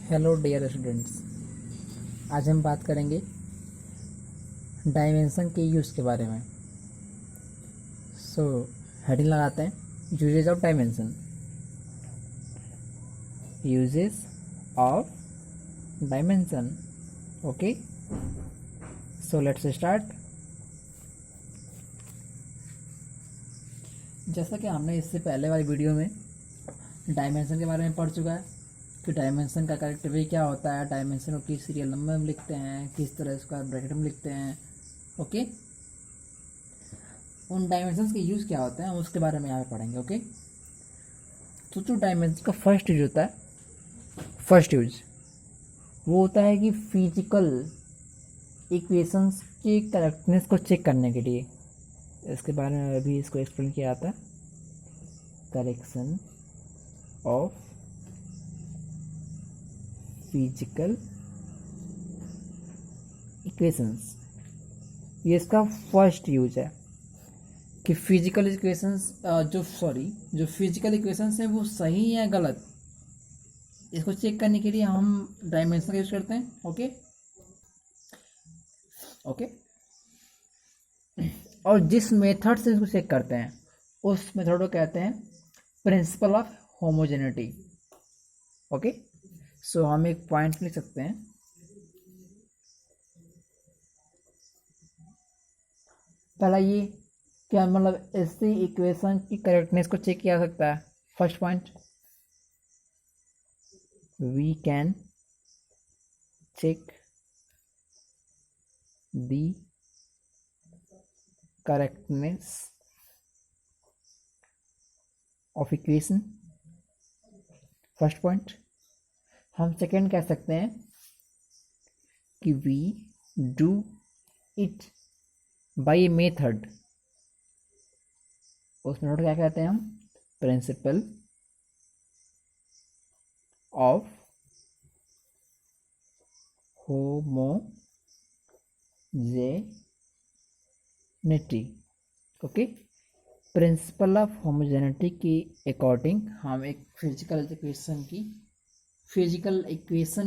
Hello dear students, आज हम बात करेंगे डायमेंशन के यूज़ के बारे में। सो हेडिंग लगाते हैं, uses of dimension. Uses of dimension. Okay, so let's start. जैसा कि हमने इससे पहले वाली वीडियो में डायमेंशन के बारे में पढ़ चुका है कि डायमेंशन का कैरेक्टरिस्टिक क्या होता है, डायमेंशन को किस सीरियल नंबर में लिखते हैं, किस तरह इसका ब्रैकेट में लिखते हैं। ओके, उन डायमेंशंस के यूज़ क्या होते हैं उसके बारे में यहाँ पे पढ़ेंगे। ओके, तो जो डायमेंशन का फर्स्ट यूज होता है, फर्स्ट यूज वो होता है कि फिजिकल इक्वेशंस के करेक्टनेस को चेक करने के लिए। इसके बारे में अभी इसको एक्सप्लेन किया जाता है, करेक्शन ऑफ फिजिकल इक्वेशंस। ये इसका फर्स्ट यूज है कि फिजिकल इक्वेशंस जो फिजिकल इक्वेशंस है वो सही है गलत, इसको चेक करने के लिए हम डायमेंशन का यूज करते हैं। ओके ओके, और जिस मेथड से इसको चेक करते हैं उस मेथड को कहते हैं प्रिंसिपल ऑफ होमोजेनिटी। ओके, सो हम एक पॉइंट लिख सकते हैं, पहला ये क्या मतलब ऐसी इक्वेशन की करेक्टनेस को चेक किया जा सकता है। First point, we can check the correctness of equation. First point. हम सेकेंड कह सकते हैं कि we do it by a method. उस मेथड क्या कहते हैं हम, principle of homogeneity. Okay, principle of homogeneity के अकॉर्डिंग हम एक फिजिकल इक्वेशन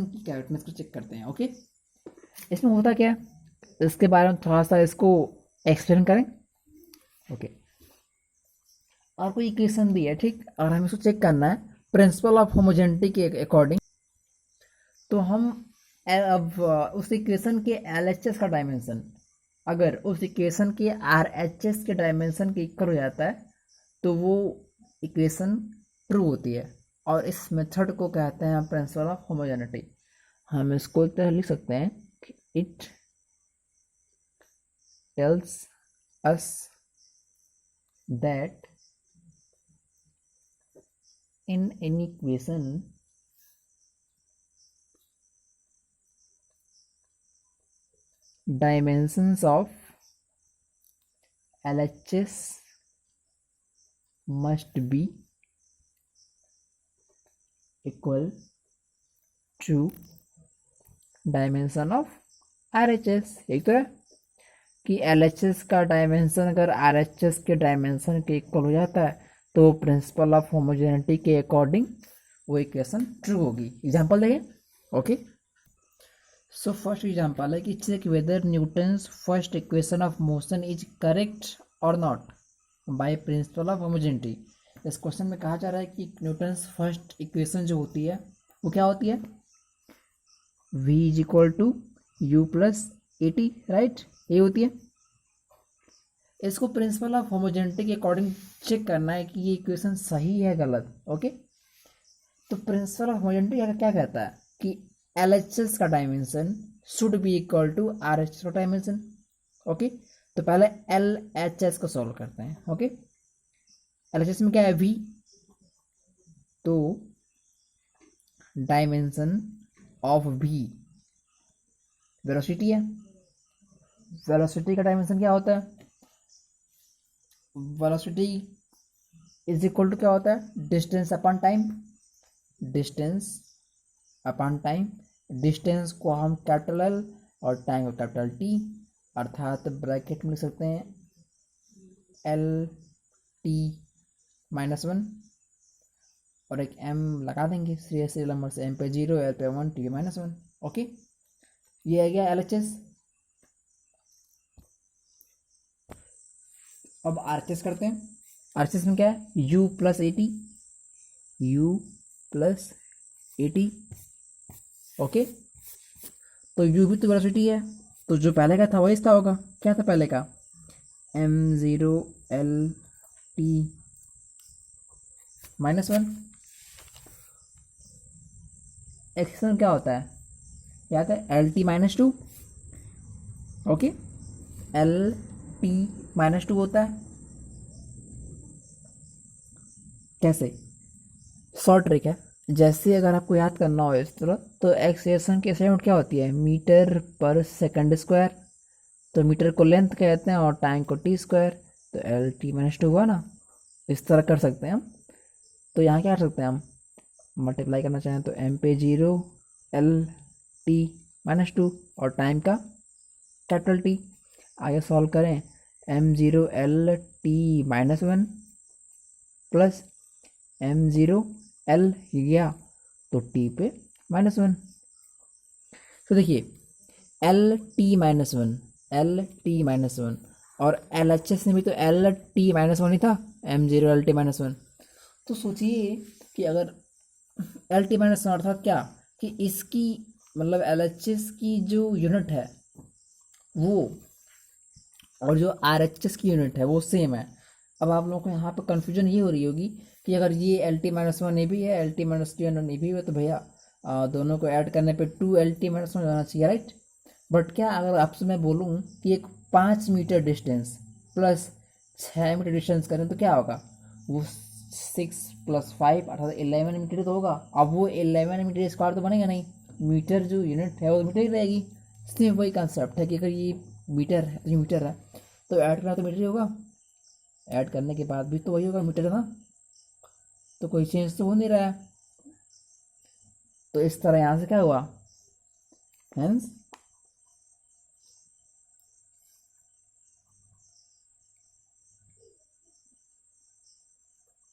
की करेक्टनेस को चेक करते हैं। ओके, इसमें होता क्या है इसके बारे में थोड़ा सा इसको एक्सप्लेन करें। ओके, और कोई इक्वेशन दी है, ठीक, और हमें इसको चेक करना है प्रिंसिपल ऑफ होमोजेनिटी के अकॉर्डिंग, तो हम अब उस इक्वेशन के LHS का डायमेंशन अगर उस इक्वेशन के RHS के डायमेंशन के इक्वल हो जाता है तो वो इक्वेशन ट्रू होती है, और इस मेथड को कहते हैं प्रिंसिपल ऑफ होमोजेनिटी। हम इसको इस तरह लिख सकते हैं कि it tells us that in any equation dimensions of LHS must be equal to dimension of RHS। एक तो है कि LHS का डायमेंशन अगर RHS के डायमेंशन के इक्वल हो जाता है तो प्रिंसिपल ऑफ होमोजेनिटी के अकॉर्डिंग वो इक्वेशन ट्रू होगी। एग्जांपल देखें। ओके, सो फर्स्ट एग्जांपल है कि check whether Newton's first equation of motion is correct और not by principle of homogeneity. इस क्वेश्चन में कहा जा रहा है कि न्यूटन्स फर्स्ट इक्वेशन जो होती है वो क्या होती है, v is equal to U plus A T, right, ये होती है। इसको प्रिंसिपल ऑफ होमोजेनिटी के अकॉर्डिंग चेक करना है कि ये इक्वेशन सही है गलत। ओके, तो प्रिंसिपल ऑफ होमोजेनिटी क्या कहता है कि LHS का dimension should be equal to RHS का डायमेंशन। ओके, तो पहले LHS को सॉल्व करते हैं। ओके, LHS में क्या है, v, तो डायमेंशन ऑफ v वेलोसिटी है। वेलोसिटी का डायमेंशन क्या होता है, वेलोसिटी इज इक्वल टू क्या होता है, distance upon time. Distance upon time, distance को हम कैपिटल L और टाइम को कैपिटल T, अर्थात ब्रैकेट में लिख सकते हैं LT-1 और एक m लगा देंगे सीरियल नंबर से, m पे 0, l पे 1, t पे -1। ओके, ये आ गया LHS। अब RHS करते हैं। RHS में क्या है, u plus AT, u plus AT। Okay, तो u भी तो वेलोसिटी है, तो जो पहले का था वही इसका होगा। क्या था पहले का, m0 l t -1। एक्सेशन क्या होता है, याद है, LT -2। ओके, LT -2 होता है। कैसे, शॉर्ट ट्रिक है। जैसे अगर आपको याद करना हो इस तरह, तो एक्सेलेरेशन की यूनिट क्या होती है, मीटर पर सेकंड स्क्वायर। तो मीटर को लेंथ कहते हैं और टाइम को टी स्क्वायर। तो LT -2 हुआ ना, इस तरह कर सकते हैं हम। तो यहाँ क्या कर सकते हैं हम, मल्टीप्लाई करना चाहें तो m पे 0, LT -2 और टाइम का कैपिटल T। आगे सॉल्व करें, m0 LT -1 plus m0 L गया तो t पे -1। तो देखिए LT -1, LT -1 और LHS में भी तो LT -1 ही था, m0 LT -1। तो सोचिए कि अगर LT -1 अर्थात क्या, कि इसकी मतलब LHS की जो यूनिट है वो, और जो RHS की यूनिट है वो सेम है। अब आप लोगों को यहाँ पे कन्फ्यूजन ये हो रही होगी कि अगर ये LT -1 ये भी है, LT -2 ये भी है, तो भैया दोनों को ऐड करने पे 2 LT -1 होना चाहिए, राइट। बट क्या अगर आपसे मैं बोलूँ कि एक 5 metre distance plus 6 metre distance करें तो क्या होगा, वो 6 + 5 अर्थात 11 मीटर तो होगा। अब वो 11 मीटर स्क्वायर तो बनेगा नहीं, मीटर जो यूनिट है वो मीटर ही रहेगी। सेम वही कंसेप्ट है कि अगर ये मीटर है तो ये मीटर है, तो ऐड करना तो मीटर ही होगा, ऐड करने के बाद भी तो वही होगा, मीटर है ना, तो कोई चेंज तो हो नहीं रहा है। तो इस तरह यहाँ से क्या हुआ, hence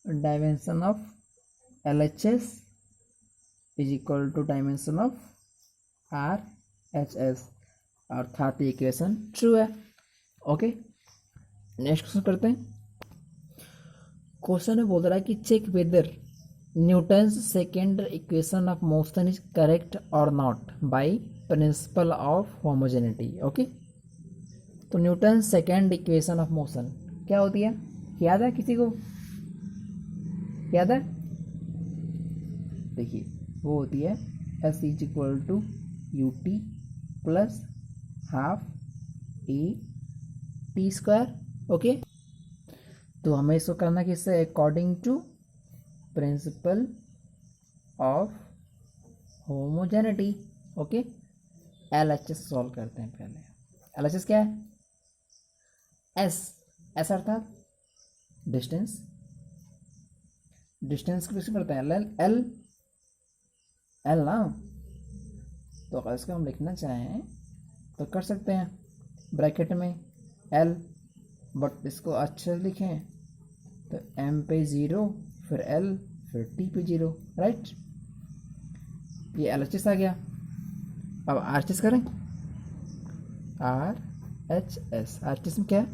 dimension of LHS is equal to dimension of RHS, अर्थात इक्वेशन ट्रू है। ओके, नेक्स्ट क्वेश्चन करते हैं। क्वेश्चन में बोल रहा है कि check whether Newton's second equation of motion is correct और not by principle of homogeneity. Okay, तो Newton second equation of motion क्या होती है, याद है किसी को, याद है, देखिए वो होती है S is equal to ut plus half A T square. Okay, तो हमें इसको करना किससे, according to principle of homogeneity. Okay, LHS solve करते हैं पहले। LHS क्या है, S, S अर्थात डिस्टेंस, डिस्टेंस को किससे करते हैं, L, L ना। तो अगर इसको हम लिखना चाहें तो कर सकते हैं ब्रैकेट में L, बट इसको अच्छे से लिखें तो M पे 0, फिर L, फिर T पे 0, राइट। ये LHS आ गया। अब RHS करें, RHS में क्या है,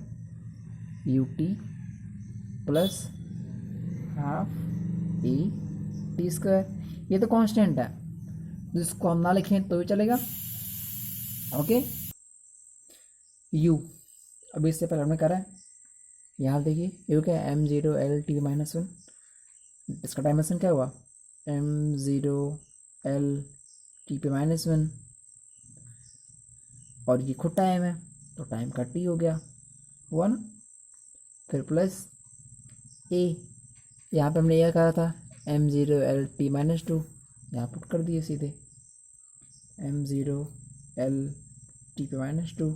UT plus half A T square. ये तो कांस्टेंट है, जिसको हम ना लिखें तो भी चलेगा। ओके, U अभी इससे पहले हमने करा है, यहाँ देखिए यू क्या है, m0 LT -1, इसका डायमेंशन क्या हुआ, m0 LT पे -1, और ये खुद टाइम है तो टाइम का t हो गया 1, फिर प्लस a, यहाँ पे हमने यह कहा था m0 LT -2, यहाँ पुट कर दिए सीधे m0 LT पे -2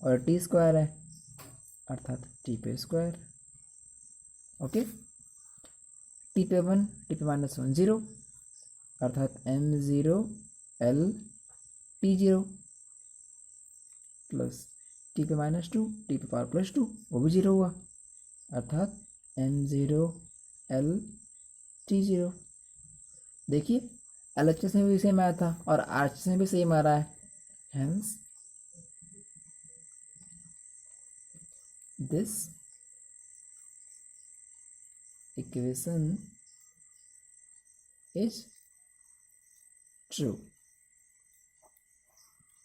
और टी स्क्वायर है अर्थात टी पे स्क्वायर। ओके, टी पे 1, टी पे -1 0, अर्थात m0 LT0 प्लस टी पे -2, टी पे पावर +2 वो भी 0 हुआ, अर्थात m0 L T0। देखिए LHS में भी सेम आया था और RHS में भी सेम आ रहा है, hence this equation is true.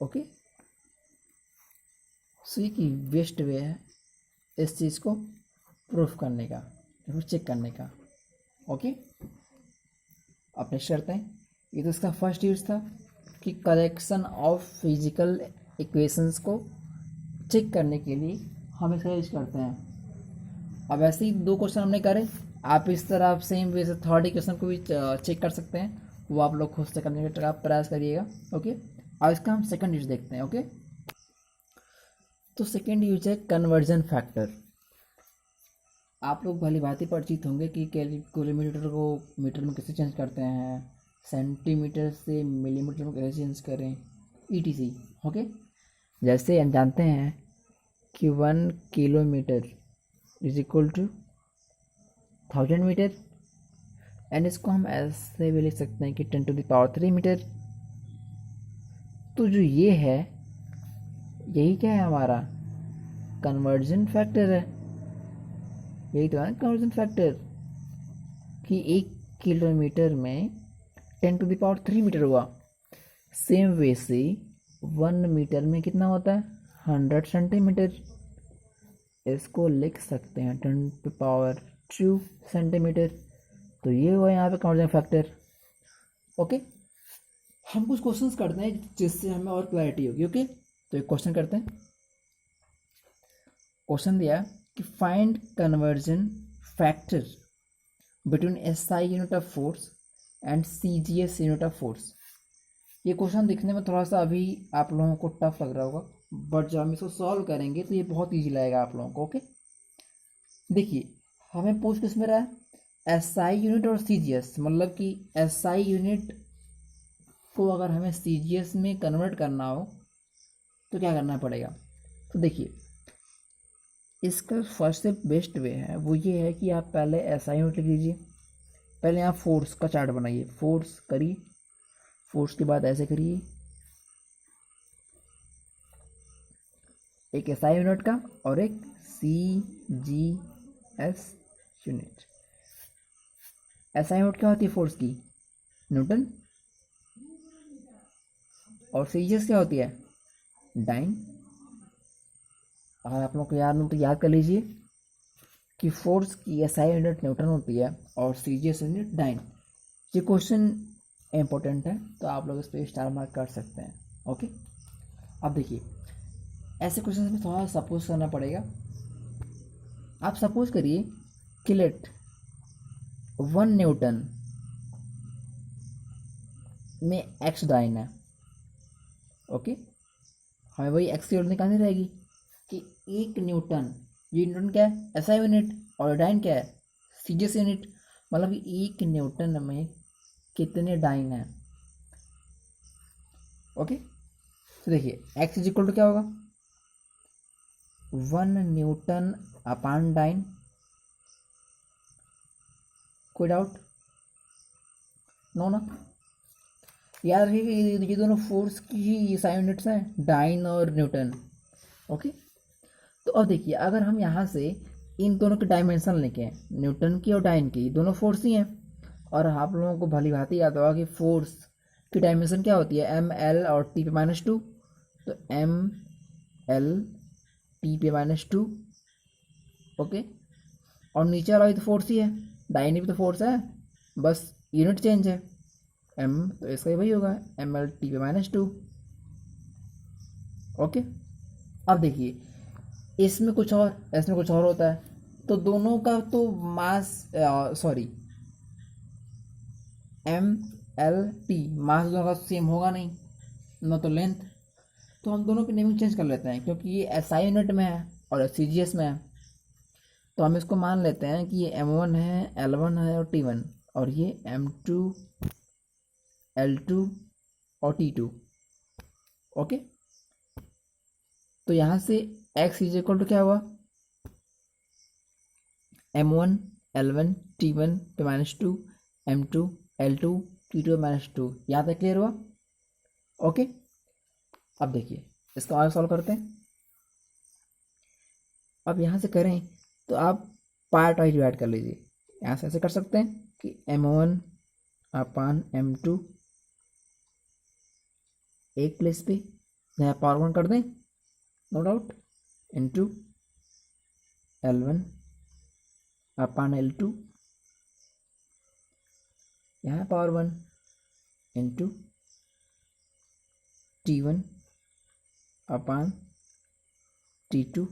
Okay, so ये की बेस्ट वे है इस चीज़ को प्रूफ करने का, फिर चेक करने का। ओके, अब नेक्स्ट करते हैं। ये तो इसका फर्स्ट यूज था कि करेक्शन ऑफ फिजिकल इक्वेशंस को चेक करने के लिए हम इसका यूज करते हैं। अब ऐसे ही 2 क्वेश्चन हमने करे, आप इस तरह आप सेम वे से थर्ड इक्वेशन को भी चेक कर सकते हैं, वो आप लोग खुद से करने का प्रयास करिएगा। ओके, अब इसका हम सेकंड यूज देखते हैं। ओके, तो सेकंड यूज है कन्वर्जन फैक्टर। आप लोग भली भांति परिचित होंगे कि किलोमीटर को मीटर में कैसे चेंज करते हैं, सेंटीमीटर से मिलीमीटर में कैसे चेंज करें, ETC। ओके, जैसे हम जानते हैं कि 1 kilometre is equal to 1000 metre, and इसको हम ऐसे भी लिख सकते हैं कि 10⁻³ मीटर। तो जो ये है, यही क्या है हमारा कन्वर्जन फैक्टर है। यही तो है कन्वर्जन फैक्टर कि 1 किलोमीटर में 10⁻³ मीटर हुआ। सेम वे से 1 मीटर में कितना होता है, 100 सेंटीमीटर। इसको लिख सकते हैं 10⁻² सेंटीमीटर। तो ये हुआ यहाँ पे कन्वर्जन फैक्टर। ओके, हम कुछ क्वेश्चंस करते हैं जिससे हमें और क्लैरिटी होगी। ओके, तो एक क्वेश्चन करते हैं। क्वेश्चन दिया कि find conversion factor between SI unit of force and CGS unit of force. ये क्वेश्चन दिखने में थोड़ा सा अभी आप लोगों को टफ लग रहा होगा, बट जब हम इसको सॉल्व करेंगे तो ये बहुत ईजी लगेगा आप लोगों को। ओके, देखिए हमें पूछ किस में रहा है, SI यूनिट और CGS, मतलब कि SI यूनिट को अगर हमें CGS में कन्वर्ट करना हो तो क्या करना पड़ेगा। तो देखिए इसका फर्स्ट से बेस्ट वे है वो ये है कि आप पहले SI यूनिट लिख लीजिए। पहले यहाँ फोर्स का चार्ट बनाइए, फोर्स करिए, फोर्स के बाद ऐसे करिए एक SI यूनिट का और एक CGS यूनिट। SI यूनिट क्या होती है फोर्स की, न्यूटन, और CGS क्या होती है, डाइन। अगर आप लोग को याद हो तो याद कर लीजिए कि फोर्स की SI यूनिट न्यूटन होती है और CGS यूनिट डाइन। ये क्वेश्चन इंपॉर्टेंट है तो आप लोग इस पर स्टार मार्क कर सकते हैं। ओके, अब देखिए ऐसे क्वेश्चन में थोड़ा सपोज करना पड़ेगा। आप सपोज करिए कि लेट 1 न्यूटन में X डाइन है। ओके, हमें वही X की वैल्यू निकालनी रहेगी कि 1 न्यूटन, ये न्यूटन क्या है, SI यूनिट, और डाइन क्या है, CGS यूनिट। मतलब कि 1 न्यूटन में कितने डाइन हैं। ओके, तो देखिए X इज इक्वल टू क्या होगा, 1 न्यूटन अपान डाइन। कोई डाउट, नो ना। याद रखिए कि ये दोनों फोर्स की ही SI यूनिट्स हैं, डाइन और न्यूटन। ओके, तो अब देखिए अगर हम यहाँ से इन दोनों के डायमेंशन लेके हैं, न्यूटन की और डाइन की, दोनों फोर्स ही हैं, और आप लोगों को भली भांति याद होगा कि फोर्स की डायमेंशन क्या होती है, ML और T⁻²। तो ML T⁻²। ओके, और नीचे वाला भी तो फोर्स ही है, डाइन भी तो फोर्स है, बस यूनिट चेंज है M, तो इसका वही होगा ML T⁻²। ओके, अब देखिए इसमें कुछ और, इसमें कुछ और होता है, तो दोनों का तो मास, सॉरी MLT मास दोनों का सेम होगा नहीं, न तो लेंथ। तो हम दोनों की नेमिंग चेंज कर लेते हैं, क्योंकि ये SI यूनिट में है और CGS में है, तो हम इसको मान लेते हैं कि ये M1 है, L1 है और T1, और ये M2, L2 और T2। ओके, तो यहाँ से X इज इक्वल टू क्या हुआ, M1 L1 T1 पे -2 m2 l2 t2 -2। यहाँ तक क्लियर हुआ? ओके, अब देखिए इसको और सॉल्व करते हैं। अब यहाँ से करें तो आप पार्ट वाइज डिवाइड कर लीजिए। यहाँ से ऐसे कर सकते हैं कि m1 अपान m2 एक प्लेस पे यहाँ पावर 1 कर दें, नो डाउट, इंटू l1 अपान l2 यहाँ पावर 1 इंटू t1 अपान t2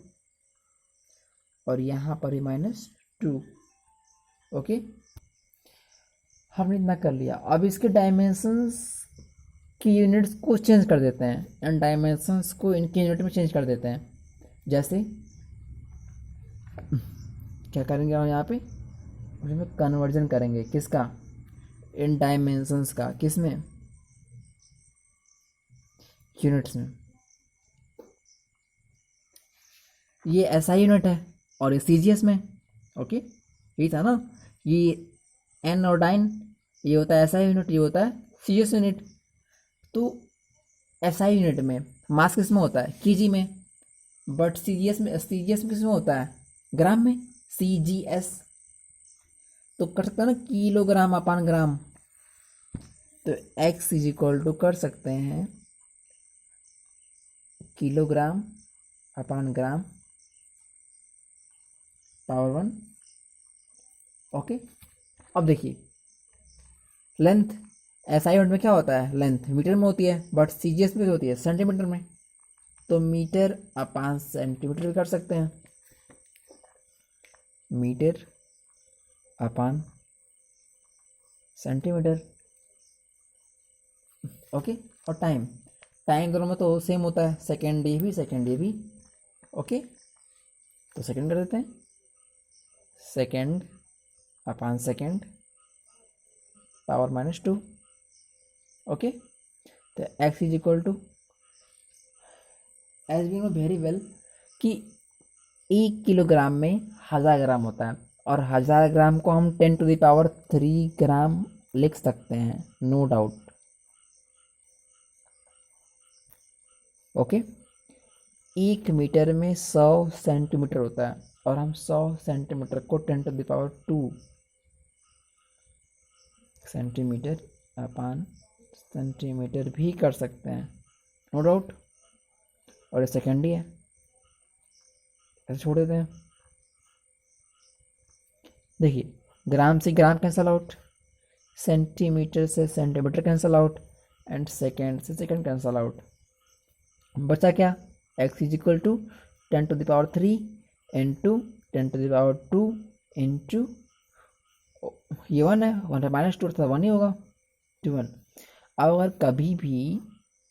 और यहाँ पर ही -2। ओके, हमने इतना कर लिया। अब इसके डायमेंशंस की यूनिट्स को चेंज कर देते हैं एंड डायमेंशंस को इनकी यूनिट में चेंज कर देते हैं। जैसे क्या करेंगे हम यहाँ पे, उसमें कन्वर्जन करेंगे किसका, इन डायमेंशंस का, किस में, यूनिट्स में। ये एसआई यूनिट है और ये सीजीएस में। ओके, यही था ना, ये एन और डाइन, ये होता है एसआई यूनिट, ये होता है सीजीएस यूनिट। तो एसआई यूनिट में मास किस में होता है, केजी में, बट सीजीएस में किस में होता है, ग्राम में, सीजीएस। तो कर सकते हैं ना किलोग्राम अपान ग्राम, तो x इज इक्वल टू कर सकते हैं किलोग्राम अपान ग्राम पावर 1। ओके, अब देखिए लेंथ एसआई यूनिट में क्या होता है, लेंथ मीटर में होती है, बट सीजीएस में होती है सेंटीमीटर में। तो मीटर अपान सेंटीमीटर भी कर सकते हैं, मीटर अपान सेंटीमीटर। ओके, और टाइम दोनों में तो सेम होता है, सेकेंड ये भी। ओके, तो सेकेंड कर देते हैं, second upon second power -2। Okay, तो x is equal to, as we know very well कि 1 किलोग्राम में 1000 ग्राम होता है, और 1000 ग्राम को हम 10⁻³ ग्राम लिख सकते हैं, नो डाउट। ओके, 1 मीटर में 100 सेंटीमीटर होता है, और हम 100 सेंटीमीटर को 10⁻² सेंटीमीटर अपान सेंटीमीटर भी कर सकते हैं, नो डाउट। और ये सेकेंड ही है, ऐसे छोड़ देते हैं। देखिए ग्राम से ग्राम कैंसल आउट, सेंटीमीटर से centimetre cancel out, and second से सेकेंड कैंसल आउट। बचा क्या, x is equal to 10⁻³ into 10⁻² into ये 1 है, 1 -2 था 1 ही होगा, 1। अब अगर कभी भी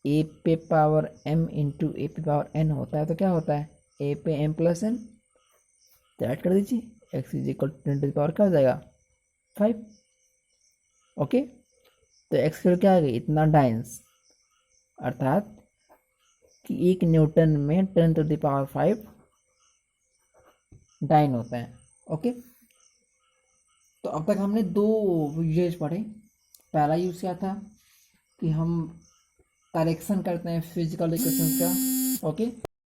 a पे पावर m इंटू a पे पावर n होता है तो क्या होता है, a पे m प्लस n, तो ऐड कर दीजिए, x इज इक्वल टू 10 क्या हो जाएगा, 5। ओके, तो x की क्या आ गई, इतना डाइन्स, अर्थात कि 1 न्यूटन में 10⁵ डाइन होते हैं। ओके, तो अब तक हमने 2 यूज पढ़े। पहला यूज क्या था कि हम करेक्शन करते हैं फिजिकल इक्वेशंस का, ओके,